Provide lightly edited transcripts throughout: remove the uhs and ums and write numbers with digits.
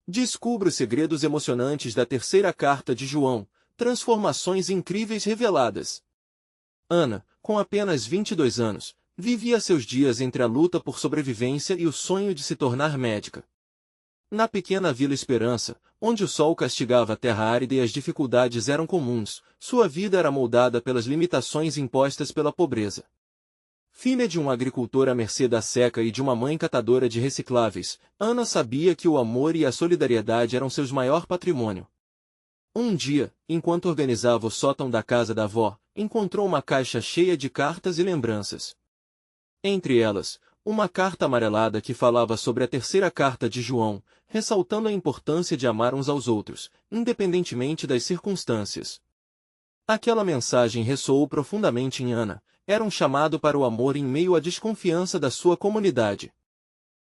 Descubra os segredos emocionantes da terceira carta de João, transformações incríveis reveladas. Ana, com apenas 22 anos, vivia seus dias entre a luta por sobrevivência e o sonho de se tornar médica. Na pequena Vila Esperança, onde o sol castigava a terra árida e as dificuldades eram comuns, sua vida era moldada pelas limitações impostas pela pobreza. Filha de um agricultor à mercê da seca e de uma mãe catadora de recicláveis, Ana sabia que o amor e a solidariedade eram seu maior patrimônio. Um dia, enquanto organizava o sótão da casa da avó, encontrou uma caixa cheia de cartas e lembranças. Entre elas, uma carta amarelada que falava sobre a terceira carta de João, ressaltando a importância de amar uns aos outros, independentemente das circunstâncias. Aquela mensagem ressoou profundamente em Ana. Era um chamado para o amor em meio à desconfiança da sua comunidade.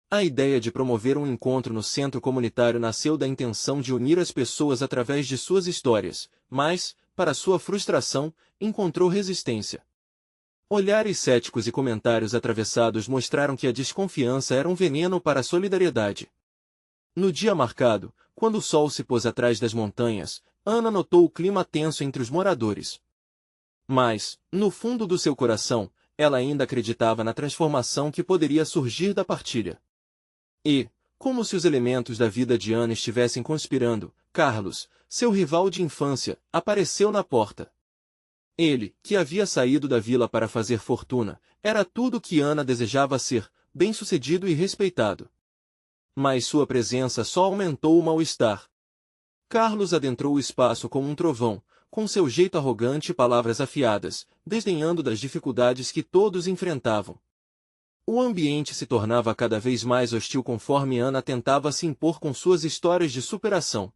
A ideia de promover um encontro no centro comunitário nasceu da intenção de unir as pessoas através de suas histórias, mas, para sua frustração, encontrou resistência. Olhares céticos e comentários atravessados mostraram que a desconfiança era um veneno para a solidariedade. No dia marcado, quando o sol se pôs atrás das montanhas, Ana notou o clima tenso entre os moradores. Mas, no fundo do seu coração, ela ainda acreditava na transformação que poderia surgir da partilha. E, como se os elementos da vida de Ana estivessem conspirando, Carlos, seu rival de infância, apareceu na porta. Ele, que havia saído da vila para fazer fortuna, era tudo o que Ana desejava ser, bem-sucedido e respeitado. Mas sua presença só aumentou o mal-estar. Carlos adentrou o espaço como um trovão, com seu jeito arrogante e palavras afiadas, desdenhando das dificuldades que todos enfrentavam. O ambiente se tornava cada vez mais hostil conforme Ana tentava se impor com suas histórias de superação.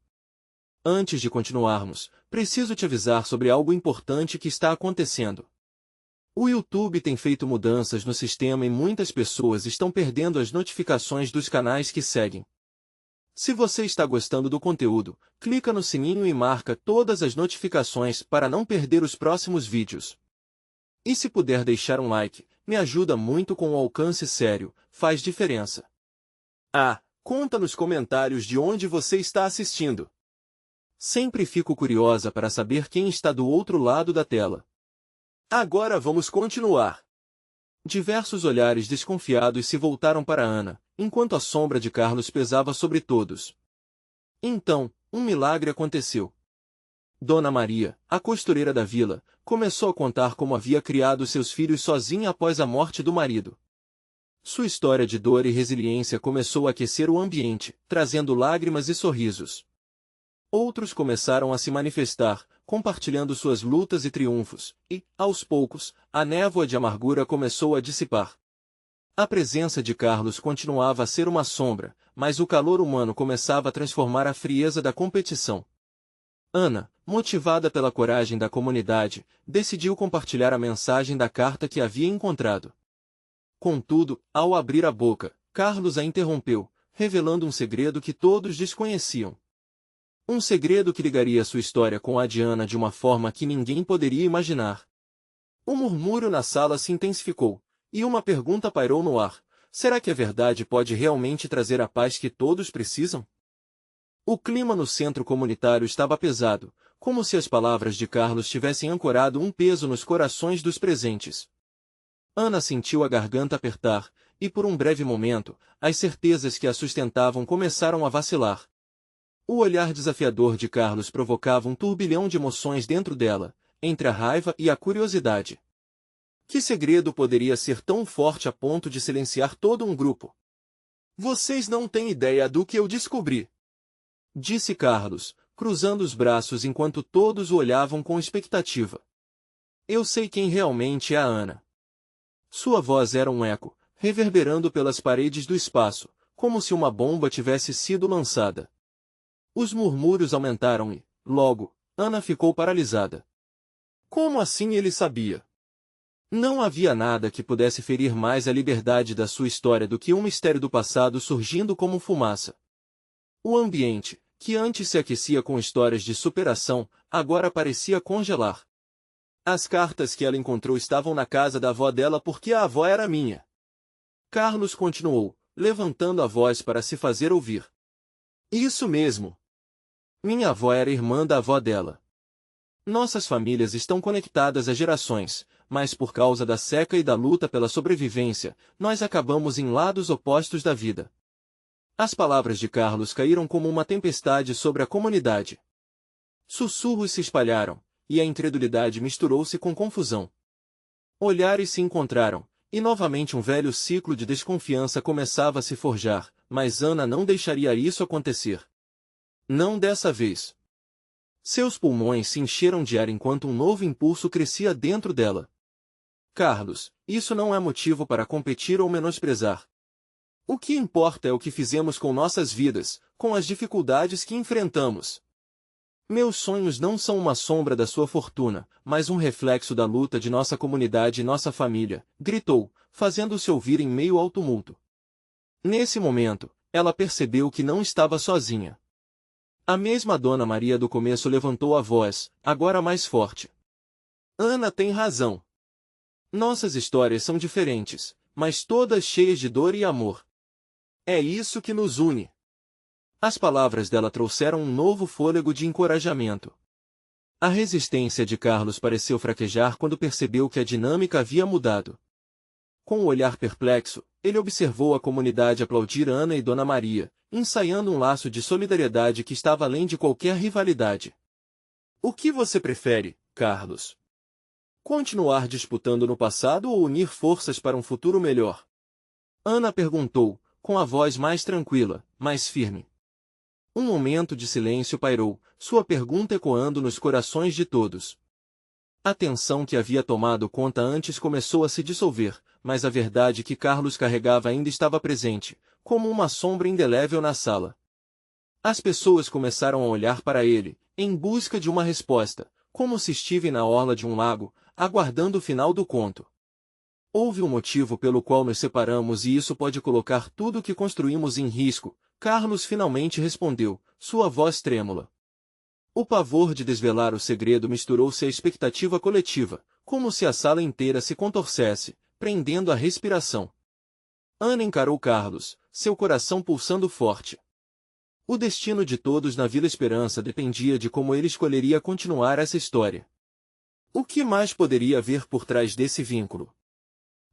Antes de continuarmos, preciso te avisar sobre algo importante que está acontecendo. O YouTube tem feito mudanças no sistema e muitas pessoas estão perdendo as notificações dos canais que seguem. Se você está gostando do conteúdo, clica no sininho e marca todas as notificações para não perder os próximos vídeos. E se puder deixar um like, me ajuda muito com o alcance sério, faz diferença. Conta nos comentários de onde você está assistindo. Sempre fico curiosa para saber quem está do outro lado da tela. Agora vamos continuar. Diversos olhares desconfiados se voltaram para Ana, enquanto a sombra de Carlos pesava sobre todos. Então, um milagre aconteceu. Dona Maria, a costureira da vila, começou a contar como havia criado seus filhos sozinha após a morte do marido. Sua história de dor e resiliência começou a aquecer o ambiente, trazendo lágrimas e sorrisos. Outros começaram a se manifestar, compartilhando suas lutas e triunfos, e, aos poucos, a névoa de amargura começou a dissipar. A presença de Carlos continuava a ser uma sombra, mas o calor humano começava a transformar a frieza da competição. Ana, motivada pela coragem da comunidade, decidiu compartilhar a mensagem da carta que havia encontrado. Contudo, ao abrir a boca, Carlos a interrompeu, revelando um segredo que todos desconheciam. Um segredo que ligaria sua história com a de Ana de uma forma que ninguém poderia imaginar. O murmúrio na sala se intensificou, e uma pergunta pairou no ar: será que a verdade pode realmente trazer a paz que todos precisam? O clima no centro comunitário estava pesado, como se as palavras de Carlos tivessem ancorado um peso nos corações dos presentes. Ana sentiu a garganta apertar, e por um breve momento, as certezas que a sustentavam começaram a vacilar. O olhar desafiador de Carlos provocava um turbilhão de emoções dentro dela, entre a raiva e a curiosidade. Que segredo poderia ser tão forte a ponto de silenciar todo um grupo? Vocês não têm ideia do que eu descobri, disse Carlos, cruzando os braços enquanto todos o olhavam com expectativa. Eu sei quem realmente é a Ana. Sua voz era um eco, reverberando pelas paredes do espaço, como se uma bomba tivesse sido lançada. Os murmúrios aumentaram e, logo, Ana ficou paralisada. Como assim ele sabia? Não havia nada que pudesse ferir mais a liberdade da sua história do que um mistério do passado surgindo como fumaça. O ambiente, que antes se aquecia com histórias de superação, agora parecia congelar. As cartas que ela encontrou estavam na casa da avó dela porque a avó era minha. Carlos continuou, levantando a voz para se fazer ouvir. Isso mesmo. Minha avó era irmã da avó dela. Nossas famílias estão conectadas há gerações, mas por causa da seca e da luta pela sobrevivência, nós acabamos em lados opostos da vida. As palavras de Carlos caíram como uma tempestade sobre a comunidade. Sussurros se espalharam, e a incredulidade misturou-se com confusão. Olhares se encontraram, e novamente um velho ciclo de desconfiança começava a se forjar, mas Ana não deixaria isso acontecer. Não dessa vez. Seus pulmões se encheram de ar enquanto um novo impulso crescia dentro dela. Carlos, isso não é motivo para competir ou menosprezar. O que importa é o que fizemos com nossas vidas, com as dificuldades que enfrentamos. Meus sonhos não são uma sombra da sua fortuna, mas um reflexo da luta de nossa comunidade e nossa família, gritou, fazendo-se ouvir em meio ao tumulto. Nesse momento, ela percebeu que não estava sozinha. A mesma Dona Maria do começo levantou a voz, agora mais forte. Ana tem razão. Nossas histórias são diferentes, mas todas cheias de dor e amor. É isso que nos une. As palavras dela trouxeram um novo fôlego de encorajamento. A resistência de Carlos pareceu fraquejar quando percebeu que a dinâmica havia mudado. Com o olhar perplexo, ele observou a comunidade aplaudir Ana e Dona Maria, ensaiando um laço de solidariedade que estava além de qualquer rivalidade. O que você prefere, Carlos? Continuar disputando no passado ou unir forças para um futuro melhor? Ana perguntou, com a voz mais tranquila, mais firme. Um momento de silêncio pairou, sua pergunta ecoando nos corações de todos. A tensão que havia tomado conta antes começou a se dissolver, mas a verdade que Carlos carregava ainda estava presente, como uma sombra indelével na sala. As pessoas começaram a olhar para ele, em busca de uma resposta, como se estivesse na orla de um lago, aguardando o final do conto. Houve um motivo pelo qual nos separamos e isso pode colocar tudo o que construímos em risco, Carlos finalmente respondeu, sua voz trêmula. O pavor de desvelar o segredo misturou-se à expectativa coletiva, como se a sala inteira se contorcesse, prendendo a respiração. Ana encarou Carlos, seu coração pulsando forte. O destino de todos na Vila Esperança dependia de como ele escolheria continuar essa história. O que mais poderia haver por trás desse vínculo?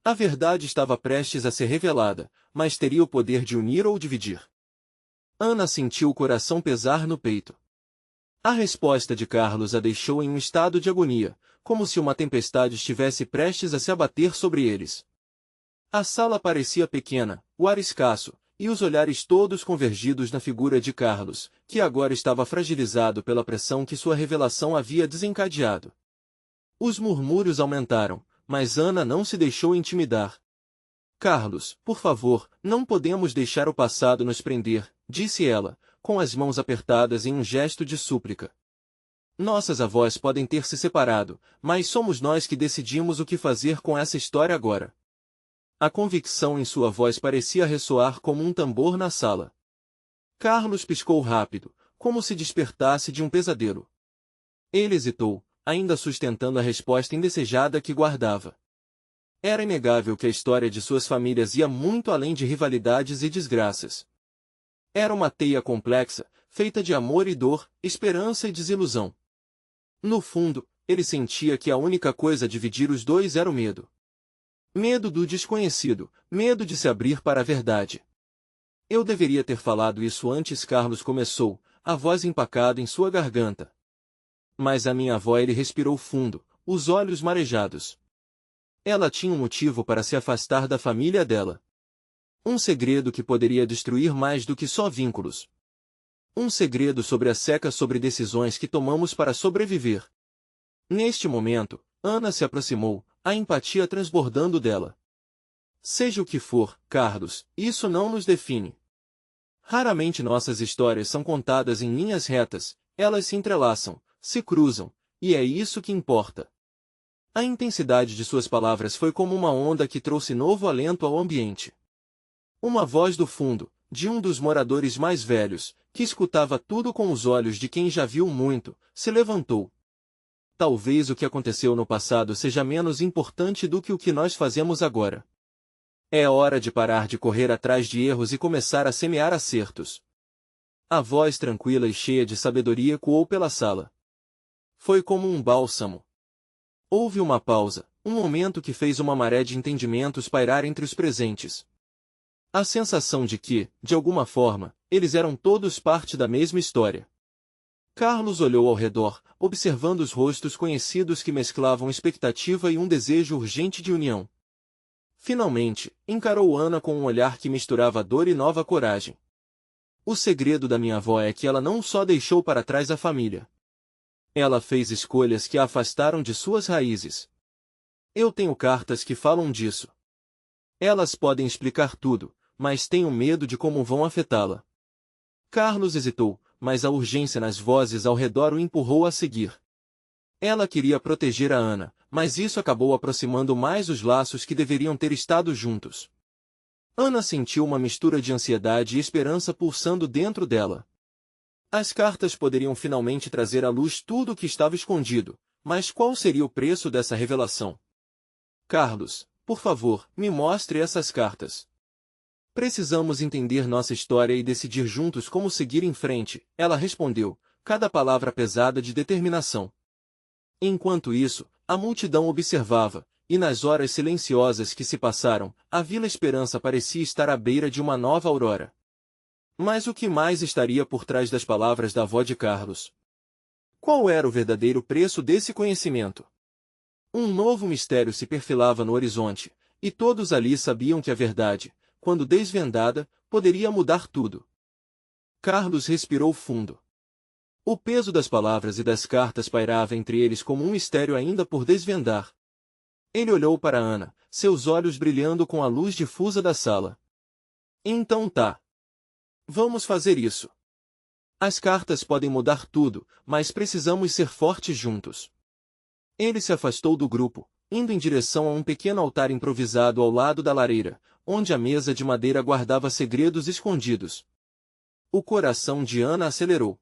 A verdade estava prestes a ser revelada, mas teria o poder de unir ou dividir. Ana sentiu o coração pesar no peito. A resposta de Carlos a deixou em um estado de agonia, como se uma tempestade estivesse prestes a se abater sobre eles. A sala parecia pequena, o ar escasso, e os olhares todos convergidos na figura de Carlos, que agora estava fragilizado pela pressão que sua revelação havia desencadeado. Os murmúrios aumentaram, mas Ana não se deixou intimidar. Carlos, por favor, não podemos deixar o passado nos prender, disse ela, com as mãos apertadas em um gesto de súplica. Nossas avós podem ter se separado, mas somos nós que decidimos o que fazer com essa história agora. A convicção em sua voz parecia ressoar como um tambor na sala. Carlos piscou rápido, como se despertasse de um pesadelo. Ele hesitou, ainda sustentando a resposta indesejada que guardava. Era inegável que a história de suas famílias ia muito além de rivalidades e desgraças. Era uma teia complexa, feita de amor e dor, esperança e desilusão. No fundo, ele sentia que a única coisa a dividir os dois era o medo. Medo do desconhecido, medo de se abrir para a verdade. Eu deveria ter falado isso antes, Carlos começou, a voz empacada em sua garganta. Mas a minha avó, ele respirou fundo, os olhos marejados. Ela tinha um motivo para se afastar da família dela. Um segredo que poderia destruir mais do que só vínculos. Um segredo sobre a seca, sobre decisões que tomamos para sobreviver. Neste momento, Ana se aproximou, a empatia transbordando dela. Seja o que for, Carlos, isso não nos define. Raramente nossas histórias são contadas em linhas retas, elas se entrelaçam, se cruzam, e é isso que importa. A intensidade de suas palavras foi como uma onda que trouxe novo alento ao ambiente. Uma voz do fundo, de um dos moradores mais velhos, que escutava tudo com os olhos de quem já viu muito, se levantou. Talvez o que aconteceu no passado seja menos importante do que o que nós fazemos agora. É hora de parar de correr atrás de erros e começar a semear acertos. A voz tranquila e cheia de sabedoria ecoou pela sala. Foi como um bálsamo. Houve uma pausa, um momento que fez uma maré de entendimentos pairar entre os presentes. A sensação de que, de alguma forma, eles eram todos parte da mesma história. Carlos olhou ao redor, observando os rostos conhecidos que mesclavam expectativa e um desejo urgente de união. Finalmente, encarou Ana com um olhar que misturava dor e nova coragem. O segredo da minha avó é que ela não só deixou para trás a família. Ela fez escolhas que a afastaram de suas raízes. Eu tenho cartas que falam disso. Elas podem explicar tudo, mas tenho medo de como vão afetá-la. Carlos hesitou, mas a urgência nas vozes ao redor o empurrou a seguir. Ela queria proteger a Ana, mas isso acabou aproximando mais os laços que deveriam ter estado juntos. Ana sentiu uma mistura de ansiedade e esperança pulsando dentro dela. As cartas poderiam finalmente trazer à luz tudo o que estava escondido, mas qual seria o preço dessa revelação? Carlos, por favor, me mostre essas cartas. Precisamos entender nossa história e decidir juntos como seguir em frente, ela respondeu, cada palavra pesada de determinação. Enquanto isso, a multidão observava, e nas horas silenciosas que se passaram, a Vila Esperança parecia estar à beira de uma nova aurora. Mas o que mais estaria por trás das palavras da avó de Carlos? Qual era o verdadeiro preço desse conhecimento? Um novo mistério se perfilava no horizonte, e todos ali sabiam que a verdade, quando desvendada, poderia mudar tudo. Carlos respirou fundo. O peso das palavras e das cartas pairava entre eles como um mistério ainda por desvendar. Ele olhou para Ana, seus olhos brilhando com a luz difusa da sala. Então tá. Vamos fazer isso. As cartas podem mudar tudo, mas precisamos ser fortes juntos. Ele se afastou do grupo, indo em direção a um pequeno altar improvisado ao lado da lareira, onde a mesa de madeira guardava segredos escondidos. O coração de Ana acelerou.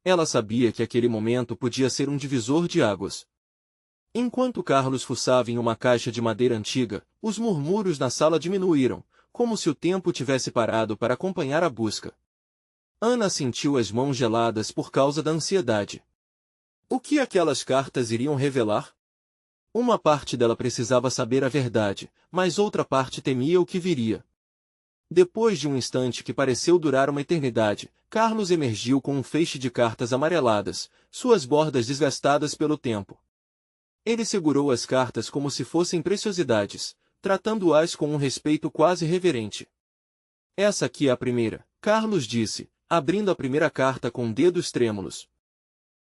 Ela sabia que aquele momento podia ser um divisor de águas. Enquanto Carlos fuçava em uma caixa de madeira antiga, os murmúrios na sala diminuíram, como se o tempo tivesse parado para acompanhar a busca. Ana sentiu as mãos geladas por causa da ansiedade. O que aquelas cartas iriam revelar? Uma parte dela precisava saber a verdade, mas outra parte temia o que viria. Depois de um instante que pareceu durar uma eternidade, Carlos emergiu com um feixe de cartas amareladas, suas bordas desgastadas pelo tempo. Ele segurou as cartas como se fossem preciosidades, tratando-as com um respeito quase reverente. Essa aqui é a primeira, Carlos disse, abrindo a primeira carta com dedos trêmulos.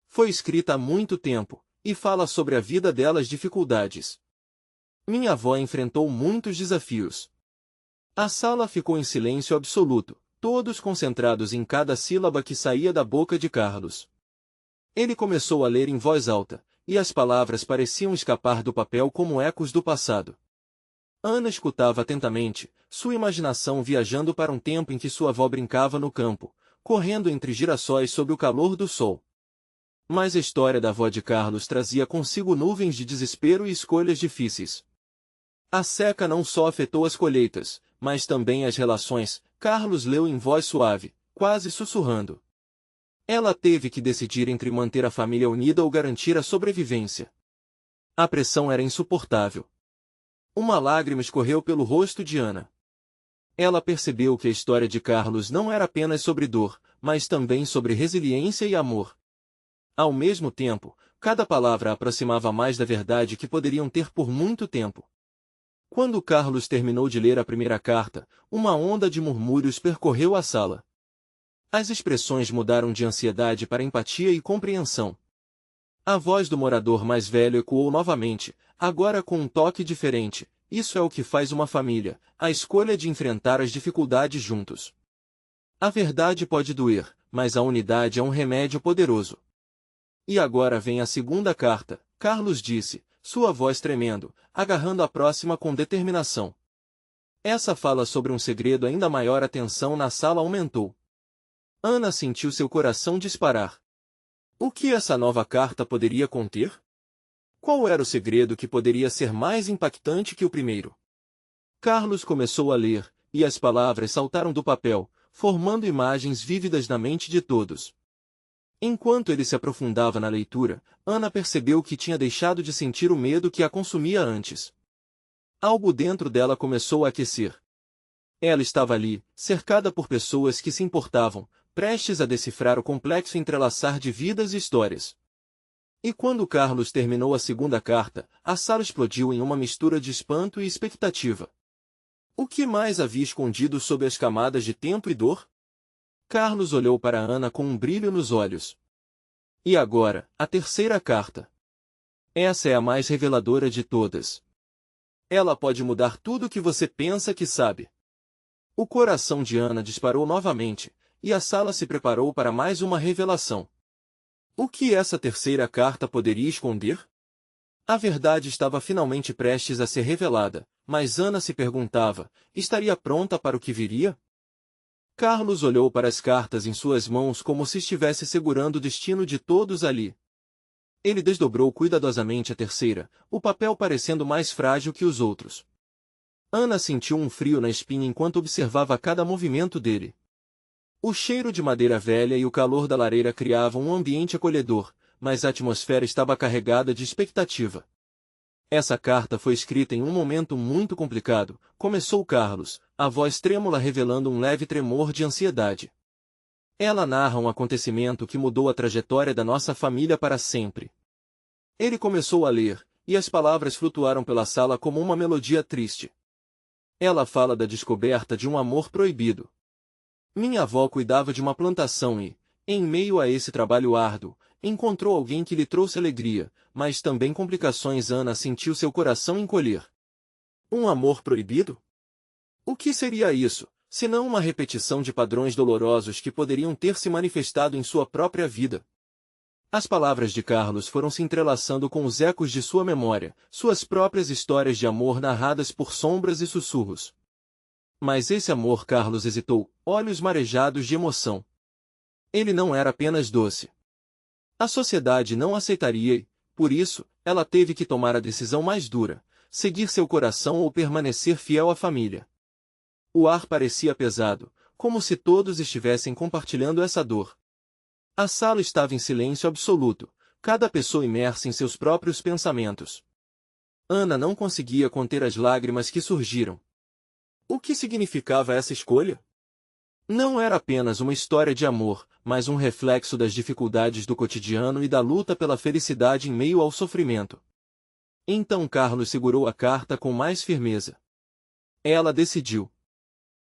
Foi escrita há muito tempo, e fala sobre a vida dela as dificuldades. Minha avó enfrentou muitos desafios. A sala ficou em silêncio absoluto, todos concentrados em cada sílaba que saía da boca de Carlos. Ele começou a ler em voz alta, e as palavras pareciam escapar do papel como ecos do passado. Ana escutava atentamente, sua imaginação viajando para um tempo em que sua avó brincava no campo, correndo entre girassóis sob o calor do sol. Mas a história da avó de Carlos trazia consigo nuvens de desespero e escolhas difíceis. A seca não só afetou as colheitas, mas também as relações, Carlos leu em voz suave, quase sussurrando. Ela teve que decidir entre manter a família unida ou garantir a sobrevivência. A pressão era insuportável. Uma lágrima escorreu pelo rosto de Ana. Ela percebeu que a história de Carlos não era apenas sobre dor, mas também sobre resiliência e amor. Ao mesmo tempo, cada palavra a aproximava mais da verdade que poderiam ter por muito tempo. Quando Carlos terminou de ler a primeira carta, uma onda de murmúrios percorreu a sala. As expressões mudaram de ansiedade para empatia e compreensão. A voz do morador mais velho ecoou novamente, agora com um toque diferente. Isso é o que faz uma família, a escolha de enfrentar as dificuldades juntos. A verdade pode doer, mas a unidade é um remédio poderoso. E agora vem a segunda carta, Carlos disse, sua voz tremendo, agarrando a próxima com determinação. Essa fala sobre um segredo ainda maior. A tensão na sala aumentou. Ana sentiu seu coração disparar. O que essa nova carta poderia conter? Qual era o segredo que poderia ser mais impactante que o primeiro? Carlos começou a ler, e as palavras saltaram do papel, formando imagens vívidas na mente de todos. Enquanto ele se aprofundava na leitura, Ana percebeu que tinha deixado de sentir o medo que a consumia antes. Algo dentro dela começou a aquecer. Ela estava ali, cercada por pessoas que se importavam, prestes a decifrar o complexo entrelaçar de vidas e histórias. E quando Carlos terminou a segunda carta, a sala explodiu em uma mistura de espanto e expectativa. O que mais havia escondido sob as camadas de tempo e dor? Carlos olhou para Ana com um brilho nos olhos. E agora, a terceira carta. Essa é a mais reveladora de todas. Ela pode mudar tudo o que você pensa que sabe. O coração de Ana disparou novamente, e a sala se preparou para mais uma revelação. O que essa terceira carta poderia esconder? A verdade estava finalmente prestes a ser revelada, mas Ana se perguntava, estaria pronta para o que viria? Carlos olhou para as cartas em suas mãos como se estivesse segurando o destino de todos ali. Ele desdobrou cuidadosamente a terceira, o papel parecendo mais frágil que os outros. Ana sentiu um frio na espinha enquanto observava cada movimento dele. O cheiro de madeira velha e o calor da lareira criavam um ambiente acolhedor, mas a atmosfera estava carregada de expectativa. Essa carta foi escrita em um momento muito complicado, começou Carlos, a voz trêmula revelando um leve tremor de ansiedade. Ela narra um acontecimento que mudou a trajetória da nossa família para sempre. Ele começou a ler, e as palavras flutuaram pela sala como uma melodia triste. Ela fala da descoberta de um amor proibido. Minha avó cuidava de uma plantação e, em meio a esse trabalho árduo, encontrou alguém que lhe trouxe alegria, mas também complicações. Ana sentiu seu coração encolher. Um amor proibido? O que seria isso, senão uma repetição de padrões dolorosos que poderiam ter se manifestado em sua própria vida? As palavras de Carlos foram se entrelaçando com os ecos de sua memória, suas próprias histórias de amor narradas por sombras e sussurros. Mas esse amor, Carlos hesitou, olhos marejados de emoção. Ele não era apenas doce. A sociedade não aceitaria e, por isso, ela teve que tomar a decisão mais dura, seguir seu coração ou permanecer fiel à família. O ar parecia pesado, como se todos estivessem compartilhando essa dor. A sala estava em silêncio absoluto, cada pessoa imersa em seus próprios pensamentos. Ana não conseguia conter as lágrimas que surgiram. O que significava essa escolha? Não era apenas uma história de amor, mas um reflexo das dificuldades do cotidiano e da luta pela felicidade em meio ao sofrimento. Então Carlos segurou a carta com mais firmeza. Ela decidiu.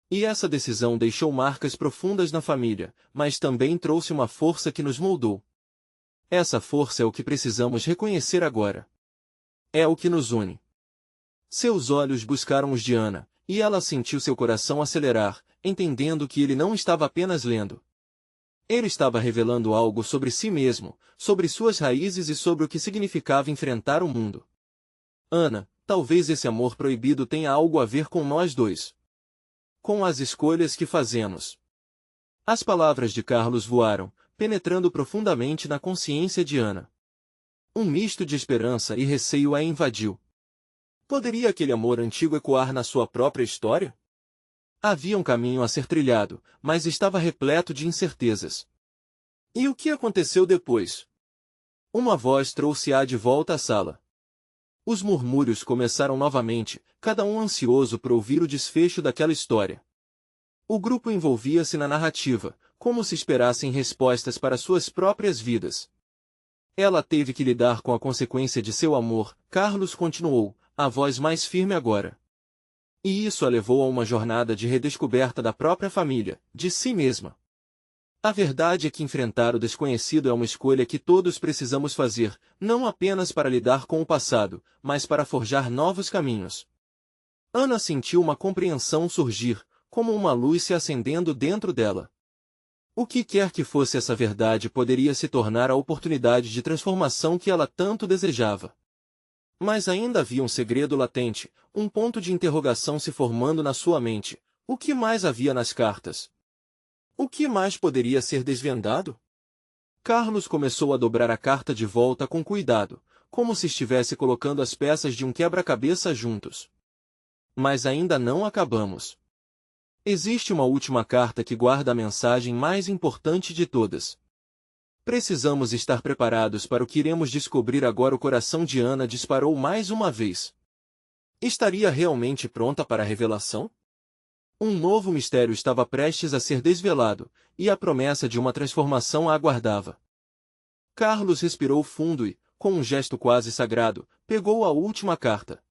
E essa decisão deixou marcas profundas na família, mas também trouxe uma força que nos moldou. Essa força é o que precisamos reconhecer agora. É o que nos une. Seus olhos buscaram os de Ana, e ela sentiu seu coração acelerar, entendendo que ele não estava apenas lendo. Ele estava revelando algo sobre si mesmo, sobre suas raízes e sobre o que significava enfrentar o mundo. Ana, talvez esse amor proibido tenha algo a ver com nós dois. Com as escolhas que fazemos. As palavras de Carlos voaram, penetrando profundamente na consciência de Ana. Um misto de esperança e receio a invadiu. Poderia aquele amor antigo ecoar na sua própria história? Havia um caminho a ser trilhado, mas estava repleto de incertezas. E o que aconteceu depois? Uma voz trouxe-a de volta à sala. Os murmúrios começaram novamente, cada um ansioso por ouvir o desfecho daquela história. O grupo envolvia-se na narrativa, como se esperassem respostas para suas próprias vidas. Ela teve que lidar com a consequência de seu amor, Carlos continuou, a voz mais firme agora. E isso a levou a uma jornada de redescoberta da própria família, de si mesma. A verdade é que enfrentar o desconhecido é uma escolha que todos precisamos fazer, não apenas para lidar com o passado, mas para forjar novos caminhos. Ana sentiu uma compreensão surgir, como uma luz se acendendo dentro dela. O que quer que fosse essa verdade poderia se tornar a oportunidade de transformação que ela tanto desejava. Mas ainda havia um segredo latente, um ponto de interrogação se formando na sua mente. O que mais havia nas cartas? O que mais poderia ser desvendado? Carlos começou a dobrar a carta de volta com cuidado, como se estivesse colocando as peças de um quebra-cabeça juntos. Mas ainda não acabamos. Existe uma última carta que guarda a mensagem mais importante de todas. Precisamos estar preparados para o que iremos descobrir agora. O coração de Ana disparou mais uma vez. Estaria realmente pronta para a revelação? Um novo mistério estava prestes a ser desvelado, e a promessa de uma transformação a aguardava. Carlos respirou fundo e, com um gesto quase sagrado, pegou a última carta.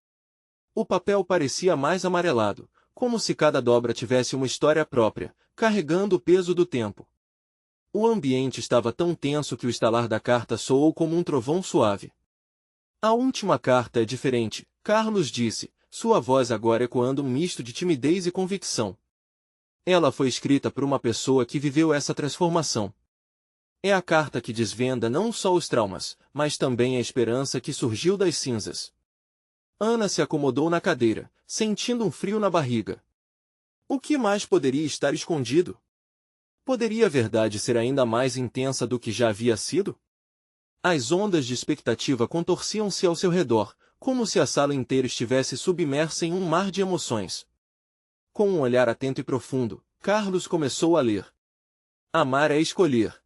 O papel parecia mais amarelado, como se cada dobra tivesse uma história própria, carregando o peso do tempo. O ambiente estava tão tenso que o estalar da carta soou como um trovão suave. A última carta é diferente, Carlos disse, sua voz agora ecoando um misto de timidez e convicção. Ela foi escrita por uma pessoa que viveu essa transformação. É a carta que desvenda não só os traumas, mas também a esperança que surgiu das cinzas. Ana se acomodou na cadeira, sentindo um frio na barriga. O que mais poderia estar escondido? Poderia a verdade ser ainda mais intensa do que já havia sido? As ondas de expectativa contorciam-se ao seu redor, como se a sala inteira estivesse submersa em um mar de emoções. Com um olhar atento e profundo, Carlos começou a ler. Amar é escolher.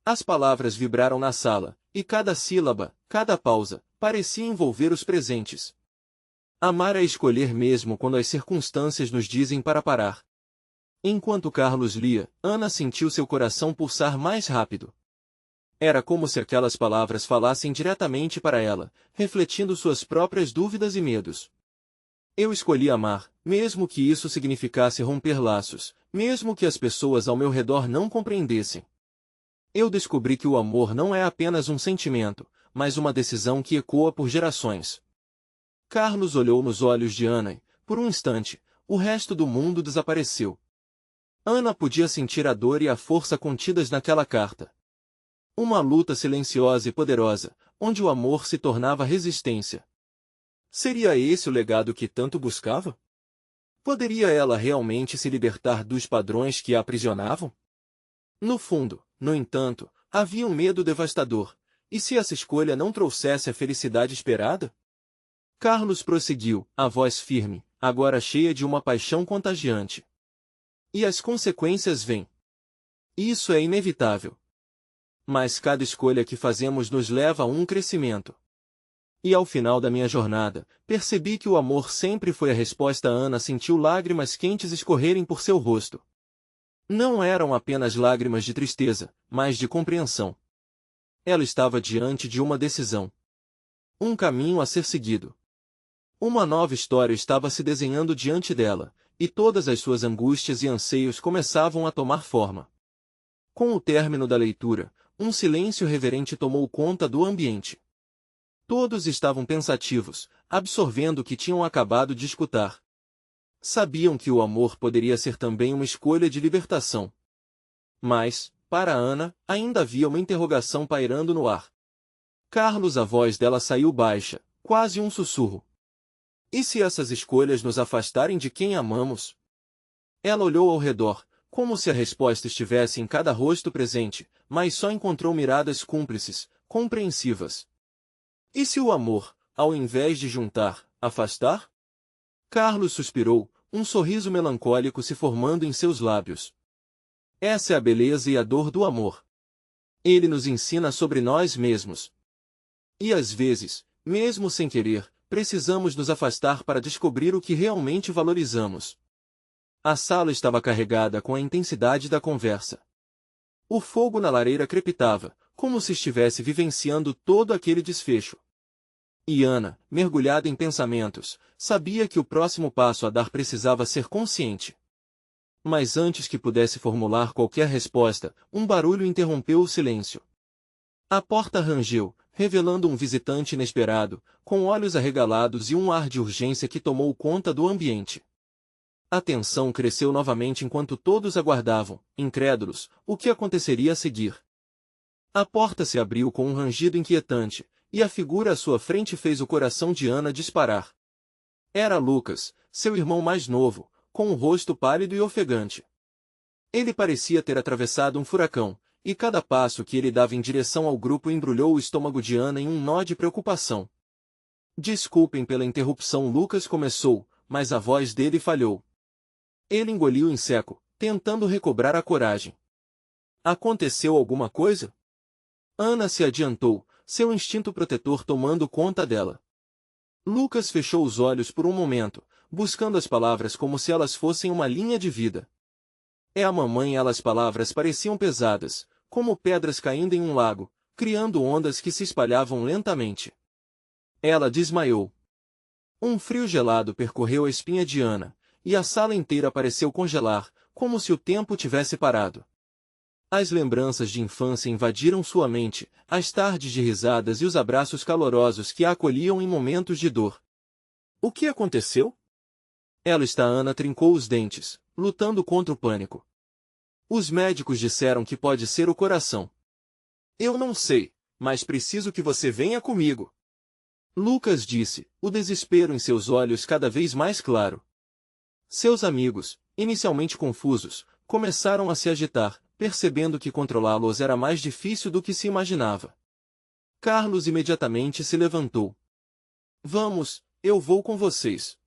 As palavras vibraram na sala, e cada sílaba, cada pausa, parecia envolver os presentes. Amar é escolher mesmo quando as circunstâncias nos dizem para parar. Enquanto Carlos lia, Ana sentiu seu coração pulsar mais rápido. Era como se aquelas palavras falassem diretamente para ela, refletindo suas próprias dúvidas e medos. Eu escolhi amar, mesmo que isso significasse romper laços, mesmo que as pessoas ao meu redor não compreendessem. Eu descobri que o amor não é apenas um sentimento, mas uma decisão que ecoa por gerações. Carlos olhou nos olhos de Ana e, por um instante, o resto do mundo desapareceu. Ana podia sentir a dor e a força contidas naquela carta. Uma luta silenciosa e poderosa, onde o amor se tornava resistência. Seria esse o legado que tanto buscava? Poderia ela realmente se libertar dos padrões que a aprisionavam? No fundo, no entanto, havia um medo devastador. E se essa escolha não trouxesse a felicidade esperada? Carlos prosseguiu, a voz firme, agora cheia de uma paixão contagiante. E as consequências vêm. Isso é inevitável. Mas cada escolha que fazemos nos leva a um crescimento. E ao final da minha jornada, percebi que o amor sempre foi a resposta. Ana sentiu lágrimas quentes escorrerem por seu rosto. Não eram apenas lágrimas de tristeza, mas de compreensão. Ela estava diante de uma decisão. Um caminho a ser seguido. Uma nova história estava se desenhando diante dela, e todas as suas angústias e anseios começavam a tomar forma. Com o término da leitura, um silêncio reverente tomou conta do ambiente. Todos estavam pensativos, absorvendo o que tinham acabado de escutar. Sabiam que o amor poderia ser também uma escolha de libertação. Mas, para Ana, ainda havia uma interrogação pairando no ar. Carlos, a voz dela saiu baixa, quase um sussurro. E se essas escolhas nos afastarem de quem amamos? Ela olhou ao redor, como se a resposta estivesse em cada rosto presente, mas só encontrou miradas cúmplices, compreensivas. E se o amor, ao invés de juntar, afastar? Carlos suspirou, um sorriso melancólico se formando em seus lábios. Essa é a beleza e a dor do amor. Ele nos ensina sobre nós mesmos. E às vezes, mesmo sem querer, precisamos nos afastar para descobrir o que realmente valorizamos. A sala estava carregada com a intensidade da conversa. O fogo na lareira crepitava, como se estivesse vivenciando todo aquele desfecho. E Ana, mergulhada em pensamentos, sabia que o próximo passo a dar precisava ser consciente. Mas antes que pudesse formular qualquer resposta, um barulho interrompeu o silêncio. A porta rangeu, revelando um visitante inesperado, com olhos arregalados e um ar de urgência que tomou conta do ambiente. A tensão cresceu novamente enquanto todos aguardavam, incrédulos, o que aconteceria a seguir. A porta se abriu com um rangido inquietante, e a figura à sua frente fez o coração de Ana disparar. Era Lucas, seu irmão mais novo, com o rosto pálido e ofegante. Ele parecia ter atravessado um furacão, e cada passo que ele dava em direção ao grupo embrulhou o estômago de Ana em um nó de preocupação. Desculpem pela interrupção, Lucas começou, mas a voz dele falhou. Ele engoliu em seco, tentando recobrar a coragem. Aconteceu alguma coisa? Ana se adiantou, seu instinto protetor tomando conta dela. Lucas fechou os olhos por um momento, buscando as palavras como se elas fossem uma linha de vida. É a mamãe. As palavras pareciam pesadas, como pedras caindo em um lago, criando ondas que se espalhavam lentamente. Ela desmaiou. Um frio gelado percorreu a espinha de Ana, e a sala inteira pareceu congelar, como se o tempo tivesse parado. As lembranças de infância invadiram sua mente, as tardes de risadas e os abraços calorosos que a acolhiam em momentos de dor. O que aconteceu? Ana trincou os dentes, lutando contra o pânico. Os médicos disseram que pode ser o coração. Eu não sei, mas preciso que você venha comigo. Lucas disse, o desespero em seus olhos cada vez mais claro. Seus amigos, inicialmente confusos, começaram a se agitar, percebendo que controlá-los era mais difícil do que se imaginava. Carlos imediatamente se levantou. Vamos, eu vou com vocês.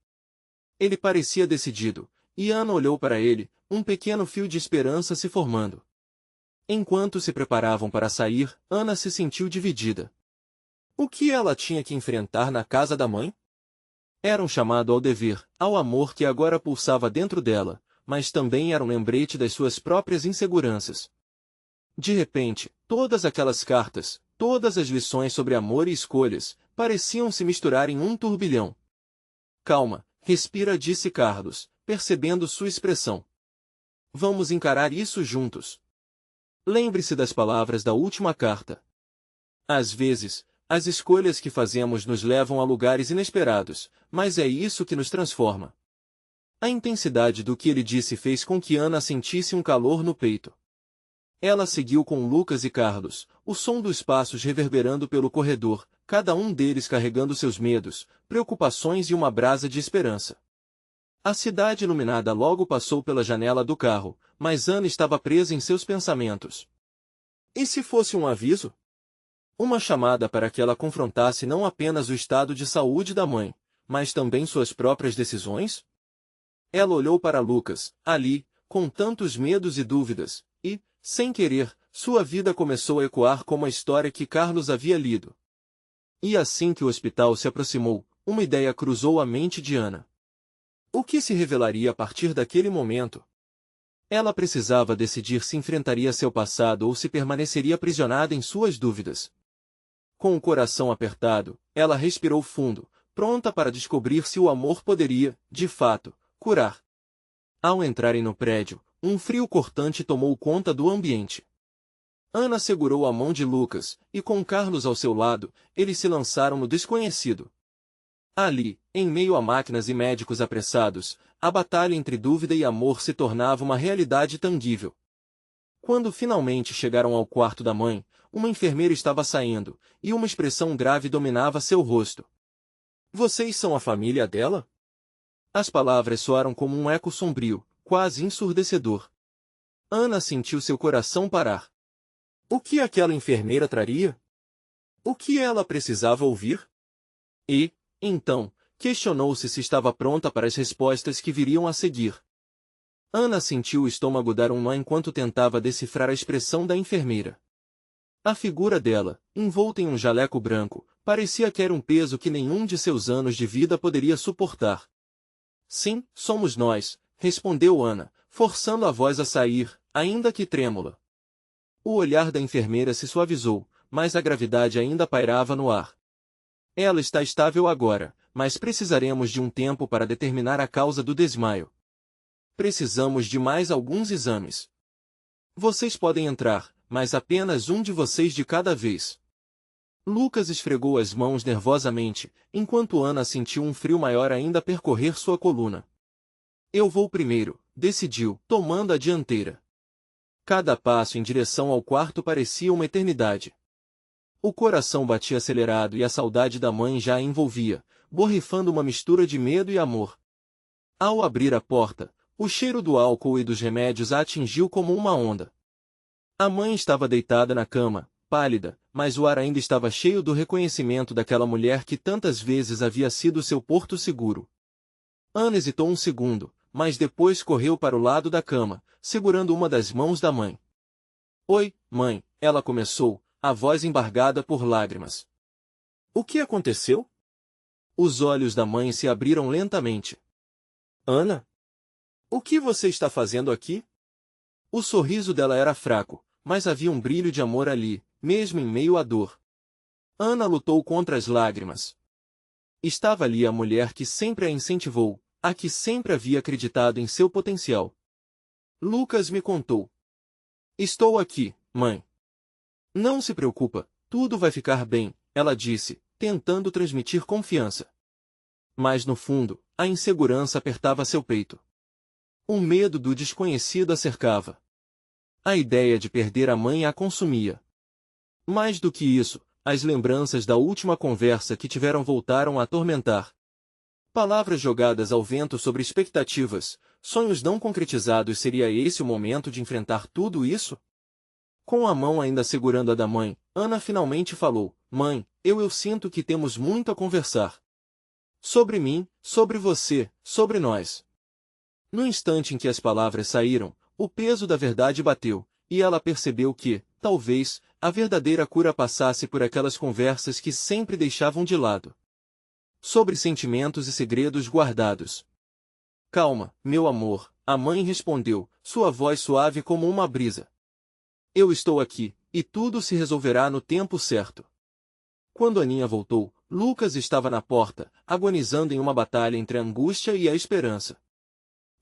Ele parecia decidido, e Ana olhou para ele, um pequeno fio de esperança se formando. Enquanto se preparavam para sair, Ana se sentiu dividida. O que ela tinha que enfrentar na casa da mãe? Era um chamado ao dever, ao amor que agora pulsava dentro dela, mas também era um lembrete das suas próprias inseguranças. De repente, todas aquelas cartas, todas as lições sobre amor e escolhas, pareciam se misturar em um turbilhão. Calma, respira, disse Carlos, percebendo sua expressão. Vamos encarar isso juntos. Lembre-se das palavras da última carta. Às vezes, as escolhas que fazemos nos levam a lugares inesperados, mas é isso que nos transforma. A intensidade do que ele disse fez com que Ana sentisse um calor no peito. Ela seguiu com Lucas e Carlos, o som dos passos reverberando pelo corredor, cada um deles carregando seus medos, preocupações e uma brasa de esperança. A cidade iluminada logo passou pela janela do carro, mas Ana estava presa em seus pensamentos. E se fosse um aviso? Uma chamada para que ela confrontasse não apenas o estado de saúde da mãe, mas também suas próprias decisões? Ela olhou para Lucas, ali, com tantos medos e dúvidas, e, sem querer, sua vida começou a ecoar como a história que Carlos havia lido. E assim que o hospital se aproximou, uma ideia cruzou a mente de Ana. O que se revelaria a partir daquele momento? Ela precisava decidir se enfrentaria seu passado ou se permaneceria aprisionada em suas dúvidas. Com o coração apertado, ela respirou fundo, pronta para descobrir se o amor poderia, de fato, curar. Ao entrarem no prédio, um frio cortante tomou conta do ambiente. Ana segurou a mão de Lucas, e com Carlos ao seu lado, eles se lançaram no desconhecido. Ali, em meio a máquinas e médicos apressados, a batalha entre dúvida e amor se tornava uma realidade tangível. Quando finalmente chegaram ao quarto da mãe, uma enfermeira estava saindo, e uma expressão grave dominava seu rosto. Vocês são a família dela? As palavras soaram como um eco sombrio, quase ensurdecedor. Ana sentiu seu coração parar. O que aquela enfermeira traria? O que ela precisava ouvir? E, então, questionou-se se estava pronta para as respostas que viriam a seguir. Ana sentiu o estômago dar um nó enquanto tentava decifrar a expressão da enfermeira. A figura dela, envolta em um jaleco branco, parecia que era um peso que nenhum de seus anos de vida poderia suportar. Sim, somos nós, respondeu Ana, forçando a voz a sair, ainda que trêmula. O olhar da enfermeira se suavizou, mas a gravidade ainda pairava no ar. Ela está estável agora, mas precisaremos de um tempo para determinar a causa do desmaio. Precisamos de mais alguns exames. Vocês podem entrar, mas apenas um de vocês de cada vez. Lucas esfregou as mãos nervosamente, enquanto Ana sentiu um frio maior ainda percorrer sua coluna. Eu vou primeiro, decidiu, tomando a dianteira. Cada passo em direção ao quarto parecia uma eternidade. O coração batia acelerado e a saudade da mãe já a envolvia, borrifando uma mistura de medo e amor. Ao abrir a porta, o cheiro do álcool e dos remédios a atingiu como uma onda. A mãe estava deitada na cama, pálida, mas o ar ainda estava cheio do reconhecimento daquela mulher que tantas vezes havia sido seu porto seguro. Ana hesitou um segundo, mas depois correu para o lado da cama, segurando uma das mãos da mãe. Oi, mãe, ela começou, a voz embargada por lágrimas. O que aconteceu? Os olhos da mãe se abriram lentamente. Ana? O que você está fazendo aqui? O sorriso dela era fraco, mas havia um brilho de amor ali, mesmo em meio à dor. Ana lutou contra as lágrimas. Estava ali a mulher que sempre a incentivou, a que sempre havia acreditado em seu potencial. Lucas me contou. Estou aqui, mãe. Não se preocupa, tudo vai ficar bem, ela disse, tentando transmitir confiança. Mas no fundo, a insegurança apertava seu peito. O medo do desconhecido a cercava. A ideia de perder a mãe a consumia. Mais do que isso, as lembranças da última conversa que tiveram voltaram a atormentar. Palavras jogadas ao vento sobre expectativas, sonhos não concretizados. Seria esse o momento de enfrentar tudo isso? Com a mão ainda segurando a da mãe, Ana finalmente falou, Mãe, eu sinto que temos muito a conversar. Sobre mim, sobre você, sobre nós. No instante em que as palavras saíram, o peso da verdade bateu, e ela percebeu que, talvez, a verdadeira cura passasse por aquelas conversas que sempre deixavam de lado. Sobre sentimentos e segredos guardados. Calma, meu amor, a mãe respondeu, sua voz suave como uma brisa. Eu estou aqui, e tudo se resolverá no tempo certo. Quando Aninha voltou, Lucas estava na porta, agonizando em uma batalha entre a angústia e a esperança.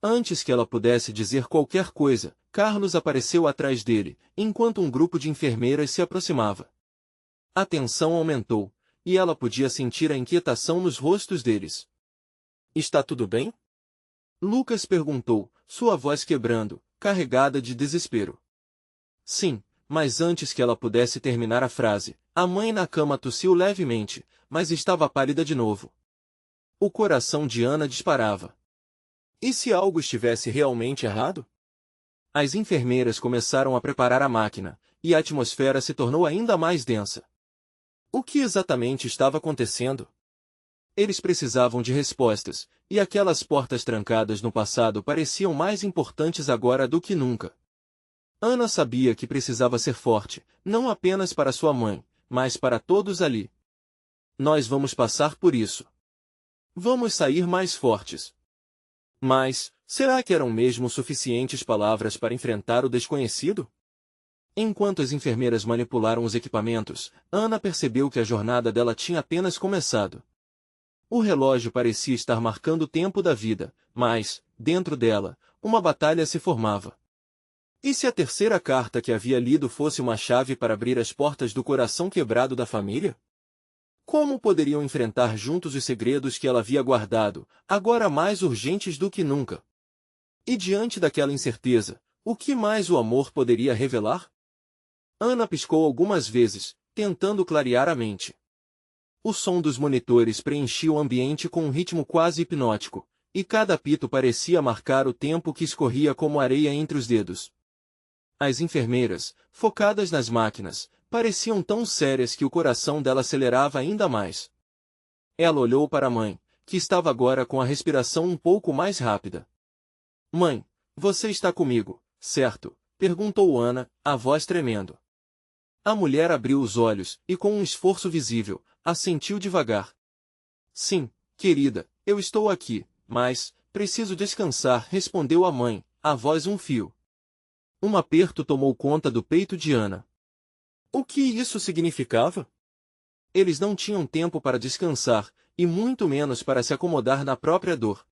Antes que ela pudesse dizer qualquer coisa, Carlos apareceu atrás dele, enquanto um grupo de enfermeiras se aproximava. A tensão aumentou, e ela podia sentir a inquietação nos rostos deles. Está tudo bem? Lucas perguntou, sua voz quebrando, carregada de desespero. Sim, mas antes que ela pudesse terminar a frase, a mãe na cama tossiu levemente, mas estava pálida de novo. O coração de Ana disparava. E se algo estivesse realmente errado? As enfermeiras começaram a preparar a máquina, e a atmosfera se tornou ainda mais densa. O que exatamente estava acontecendo? Eles precisavam de respostas, e aquelas portas trancadas no passado pareciam mais importantes agora do que nunca. Ana sabia que precisava ser forte, não apenas para sua mãe, mas para todos ali. Nós vamos passar por isso. Vamos sair mais fortes. Mas, será que eram mesmo suficientes palavras para enfrentar o desconhecido? Enquanto as enfermeiras manipularam os equipamentos, Ana percebeu que a jornada dela tinha apenas começado. O relógio parecia estar marcando o tempo da vida, mas, dentro dela, uma batalha se formava. E se a terceira carta que havia lido fosse uma chave para abrir as portas do coração quebrado da família? Como poderiam enfrentar juntos os segredos que ela havia guardado, agora mais urgentes do que nunca? E diante daquela incerteza, o que mais o amor poderia revelar? Ana piscou algumas vezes, tentando clarear a mente. O som dos monitores preenchia o ambiente com um ritmo quase hipnótico, e cada apito parecia marcar o tempo que escorria como areia entre os dedos. As enfermeiras, focadas nas máquinas, pareciam tão sérias que o coração dela acelerava ainda mais. Ela olhou para a mãe, que estava agora com a respiração um pouco mais rápida. Mãe, você está comigo, certo? Perguntou Ana, a voz tremendo. A mulher abriu os olhos, e com um esforço visível, assentiu devagar. Sim, querida, eu estou aqui, mas, preciso descansar, respondeu a mãe, a voz um fio. Um aperto tomou conta do peito de Ana. O que isso significava? Eles não tinham tempo para descansar, e muito menos para se acomodar na própria dor.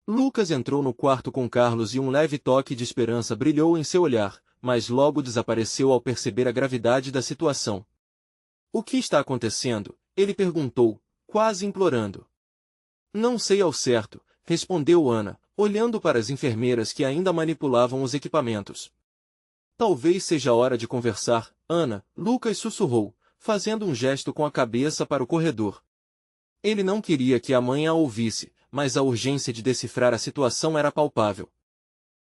Lucas entrou no quarto com Carlos e um leve toque de esperança brilhou em seu olhar, mas logo desapareceu ao perceber a gravidade da situação. O que está acontecendo? Ele perguntou, quase implorando. Não sei ao certo, respondeu Ana, olhando para as enfermeiras que ainda manipulavam os equipamentos. Talvez seja hora de conversar, Ana, Lucas sussurrou, fazendo um gesto com a cabeça para o corredor. Ele não queria que a mãe a ouvisse, mas a urgência de decifrar a situação era palpável.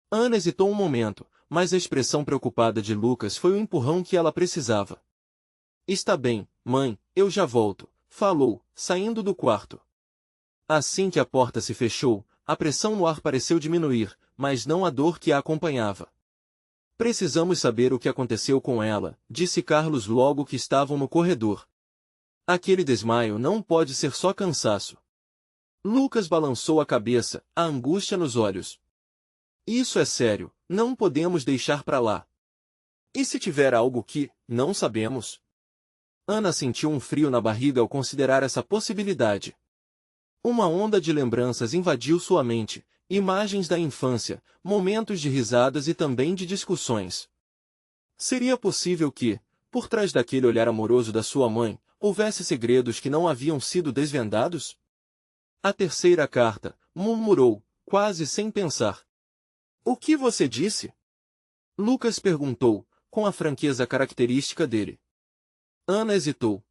Ana hesitou um momento, mas a expressão preocupada de Lucas foi o empurrão que ela precisava. Está bem, mãe, eu já volto, falou, saindo do quarto. Assim que a porta se fechou, a pressão no ar pareceu diminuir, mas não a dor que a acompanhava. Precisamos saber o que aconteceu com ela, disse Carlos logo que estavam no corredor. Aquele desmaio não pode ser só cansaço. Lucas balançou a cabeça, a angústia nos olhos. Isso é sério, não podemos deixar pra lá. E se tiver algo que não sabemos? Ana sentiu um frio na barriga ao considerar essa possibilidade. Uma onda de lembranças invadiu sua mente, imagens da infância, momentos de risadas e também de discussões. Seria possível que, por trás daquele olhar amoroso da sua mãe, houvesse segredos que não haviam sido desvendados? A terceira carta, murmurou, quase sem pensar. O que você disse? Lucas perguntou, com a franqueza característica dele. Ana hesitou.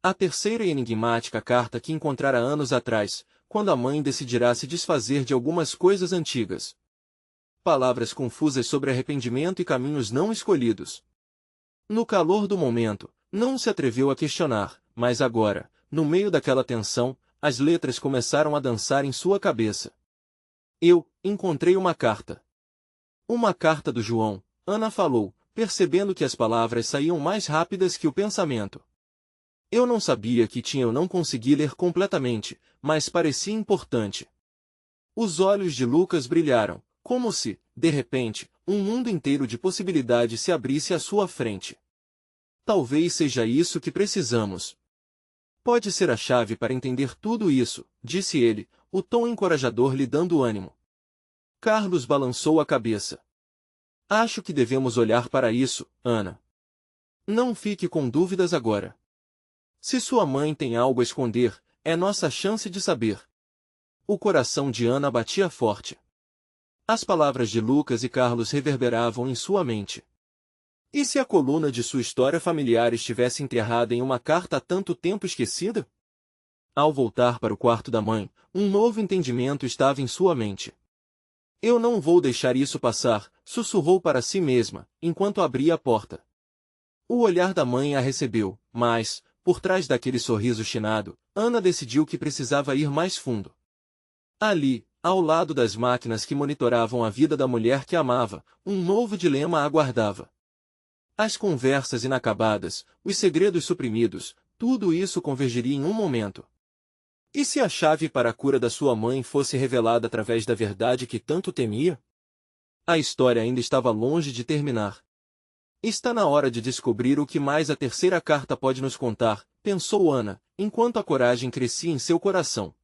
A terceira e enigmática carta que encontrara anos atrás, quando a mãe decidirá se desfazer de algumas coisas antigas. Palavras confusas sobre arrependimento e caminhos não escolhidos. No calor do momento, não se atreveu a questionar, mas agora, no meio daquela tensão, as letras começaram a dançar em sua cabeça. Eu encontrei uma carta. Uma carta do João, Ana falou, percebendo que as palavras saíam mais rápidas que o pensamento. Eu não sabia que tinha, eu não consegui ler completamente, mas parecia importante. Os olhos de Lucas brilharam, como se, de repente, um mundo inteiro de possibilidades se abrisse à sua frente. Talvez seja isso que precisamos. Pode ser a chave para entender tudo isso, disse ele, o tom encorajador lhe dando ânimo. Carlos balançou a cabeça. Acho que devemos olhar para isso, Ana. Não fique com dúvidas agora. Se sua mãe tem algo a esconder, é nossa chance de saber. O coração de Ana batia forte. As palavras de Lucas e Carlos reverberavam em sua mente. E se a coluna de sua história familiar estivesse enterrada em uma carta há tanto tempo esquecida? Ao voltar para o quarto da mãe, um novo entendimento estava em sua mente. Eu não vou deixar isso passar, sussurrou para si mesma, enquanto abria a porta. O olhar da mãe a recebeu, mas, por trás daquele sorriso chinado, Ana decidiu que precisava ir mais fundo. Ali, ao lado das máquinas que monitoravam a vida da mulher que amava, um novo dilema a aguardava. As conversas inacabadas, os segredos suprimidos, tudo isso convergiria em um momento. E se a chave para a cura da sua mãe fosse revelada através da verdade que tanto temia? A história ainda estava longe de terminar. Está na hora de descobrir o que mais a terceira carta pode nos contar, pensou Ana, enquanto a coragem crescia em seu coração.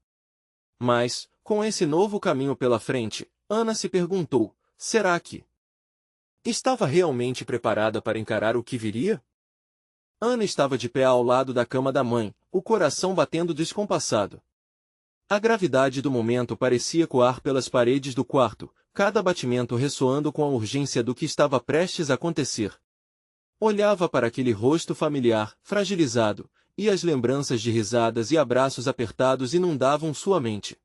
Mas, com esse novo caminho pela frente, Ana se perguntou, será que estava realmente preparada para encarar o que viria? Ana estava de pé ao lado da cama da mãe, o coração batendo descompassado. A gravidade do momento parecia ecoar pelas paredes do quarto, cada batimento ressoando com a urgência do que estava prestes a acontecer. Olhava para aquele rosto familiar, fragilizado, e as lembranças de risadas e abraços apertados inundavam sua mente.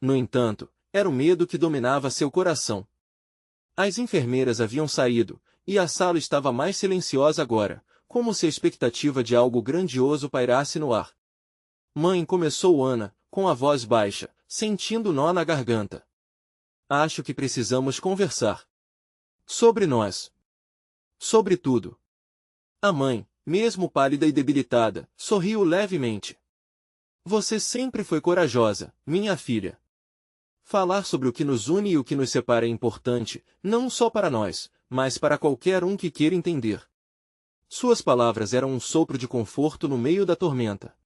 No entanto, era o medo que dominava seu coração. As enfermeiras haviam saído, e a sala estava mais silenciosa agora, como se a expectativa de algo grandioso pairasse no ar. Mãe, começou Ana, com a voz baixa, sentindo nó na garganta. Acho que precisamos conversar. Sobre nós. Sobre tudo. A mãe, mesmo pálida e debilitada, sorriu levemente. Você sempre foi corajosa, minha filha. Falar sobre o que nos une e o que nos separa é importante, não só para nós, mas para qualquer um que queira entender. Suas palavras eram um sopro de conforto no meio da tormenta.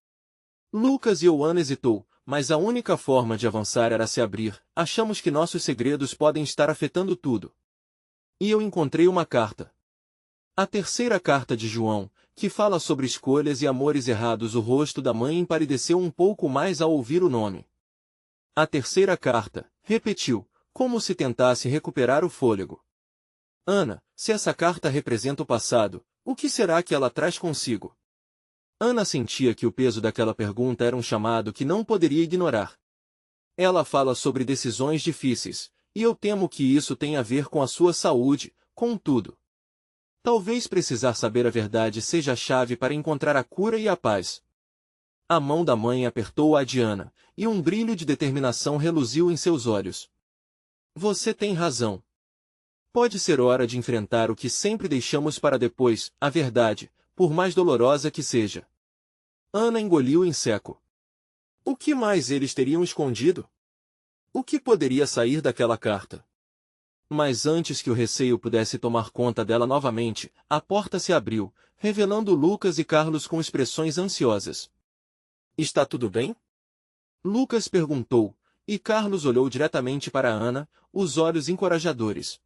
Lucas e Ana hesitou, mas a única forma de avançar era se abrir. Achamos que nossos segredos podem estar afetando tudo. E eu encontrei uma carta. A terceira carta de João, que fala sobre escolhas e amores errados. O rosto da mãe empalideceu um pouco mais ao ouvir o nome. A terceira carta, repetiu, como se tentasse recuperar o fôlego. Ana, se essa carta representa o passado, o que será que ela traz consigo? Ana sentia que o peso daquela pergunta era um chamado que não poderia ignorar. Ela fala sobre decisões difíceis, e eu temo que isso tenha a ver com a sua saúde, contudo. Talvez precisar saber a verdade seja a chave para encontrar a cura e a paz. A mão da mãe apertou a de Ana, e um brilho de determinação reluziu em seus olhos. Você tem razão. Pode ser hora de enfrentar o que sempre deixamos para depois, a verdade, por mais dolorosa que seja. Ana engoliu em seco. O que mais eles teriam escondido? O que poderia sair daquela carta? Mas antes que o receio pudesse tomar conta dela novamente, a porta se abriu, revelando Lucas e Carlos com expressões ansiosas. Está tudo bem? Lucas perguntou, e Carlos olhou diretamente para Ana, os olhos encorajadores.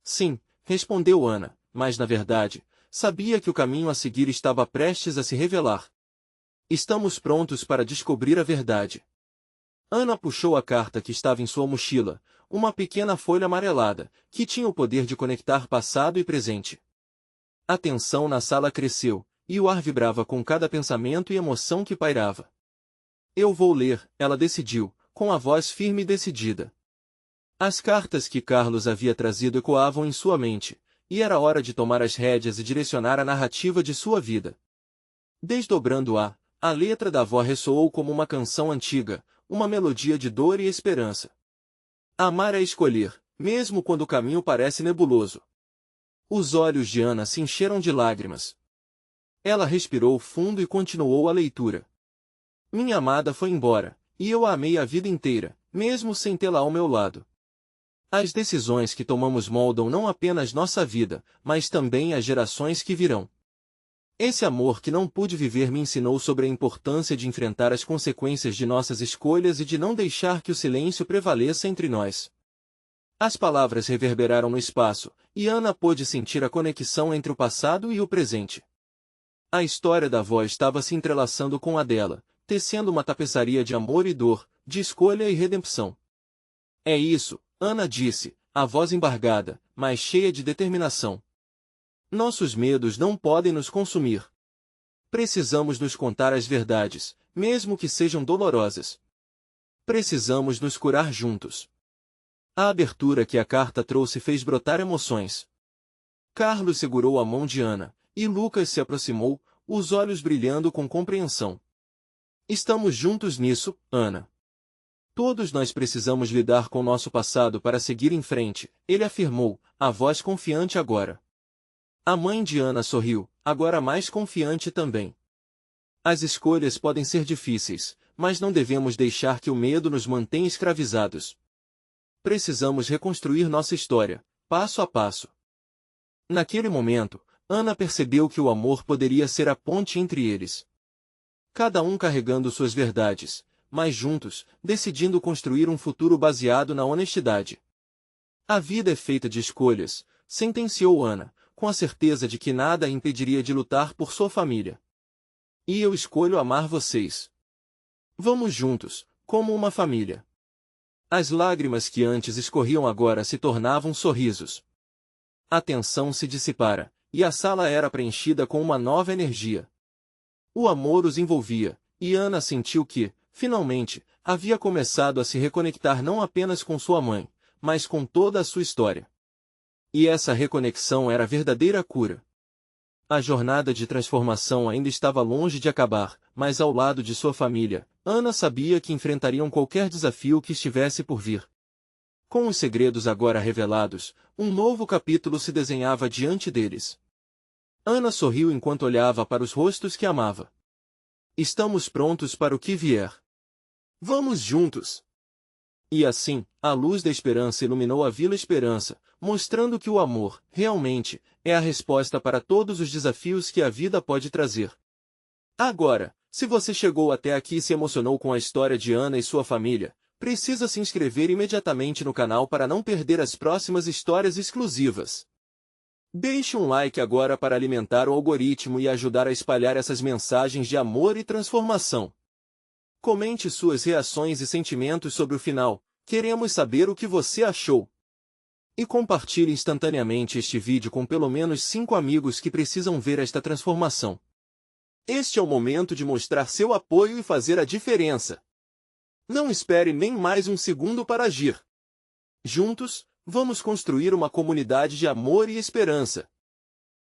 Sim, respondeu Ana, mas na verdade, sabia que o caminho a seguir estava prestes a se revelar. Estamos prontos para descobrir a verdade. Ana puxou a carta que estava em sua mochila, uma pequena folha amarelada, que tinha o poder de conectar passado e presente. A tensão na sala cresceu, e o ar vibrava com cada pensamento e emoção que pairava. Eu vou ler, ela decidiu, com a voz firme e decidida. As cartas que Carlos havia trazido ecoavam em sua mente, e era hora de tomar as rédeas e direcionar a narrativa de sua vida. Desdobrando-a, a letra da avó ressoou como uma canção antiga, uma melodia de dor e esperança. Amar é escolher, mesmo quando o caminho parece nebuloso. Os olhos de Ana se encheram de lágrimas. Ela respirou fundo e continuou a leitura. Minha amada foi embora, e eu a amei a vida inteira, mesmo sem tê-la ao meu lado. As decisões que tomamos moldam não apenas nossa vida, mas também as gerações que virão. Esse amor que não pude viver me ensinou sobre a importância de enfrentar as consequências de nossas escolhas e de não deixar que o silêncio prevaleça entre nós. As palavras reverberaram no espaço, e Ana pôde sentir a conexão entre o passado e o presente. A história da avó estava se entrelaçando com a dela, tecendo uma tapeçaria de amor e dor, de escolha e redenção. É isso, Ana disse, a voz embargada, mas cheia de determinação. Nossos medos não podem nos consumir. Precisamos nos contar as verdades, mesmo que sejam dolorosas. Precisamos nos curar juntos. A abertura que a carta trouxe fez brotar emoções. Carlos segurou a mão de Ana, e Lucas se aproximou, os olhos brilhando com compreensão. Estamos juntos nisso, Ana. Todos nós precisamos lidar com nosso passado para seguir em frente, ele afirmou, a voz confiante agora. A mãe de Ana sorriu, agora mais confiante também. As escolhas podem ser difíceis, mas não devemos deixar que o medo nos mantenha escravizados. Precisamos reconstruir nossa história, passo a passo. Naquele momento, Ana percebeu que o amor poderia ser a ponte entre eles. Cada um carregando suas verdades, mas juntos, decidindo construir um futuro baseado na honestidade. A vida é feita de escolhas, sentenciou Ana, com a certeza de que nada a impediria de lutar por sua família. E eu escolho amar vocês. Vamos juntos, como uma família. As lágrimas que antes escorriam agora se tornavam sorrisos. A tensão se dissipara, e a sala era preenchida com uma nova energia. O amor os envolvia, e Ana sentiu que, finalmente, havia começado a se reconectar não apenas com sua mãe, mas com toda a sua história. E essa reconexão era a verdadeira cura. A jornada de transformação ainda estava longe de acabar, mas ao lado de sua família, Ana sabia que enfrentariam qualquer desafio que estivesse por vir. Com os segredos agora revelados, um novo capítulo se desenhava diante deles. Ana sorriu enquanto olhava para os rostos que amava. Estamos prontos para o que vier. Vamos juntos! E assim, a luz da esperança iluminou a Vila Esperança, mostrando que o amor, realmente, é a resposta para todos os desafios que a vida pode trazer. Agora, se você chegou até aqui e se emocionou com a história de Ana e sua família, precisa se inscrever imediatamente no canal para não perder as próximas histórias exclusivas. Deixe um like agora para alimentar o algoritmo e ajudar a espalhar essas mensagens de amor e transformação. Comente suas reações e sentimentos sobre o final, queremos saber o que você achou. E compartilhe instantaneamente este vídeo com pelo menos 5 amigos que precisam ver esta transformação. Este é o momento de mostrar seu apoio e fazer a diferença. Não espere nem mais um segundo para agir. Juntos, vamos construir uma comunidade de amor e esperança.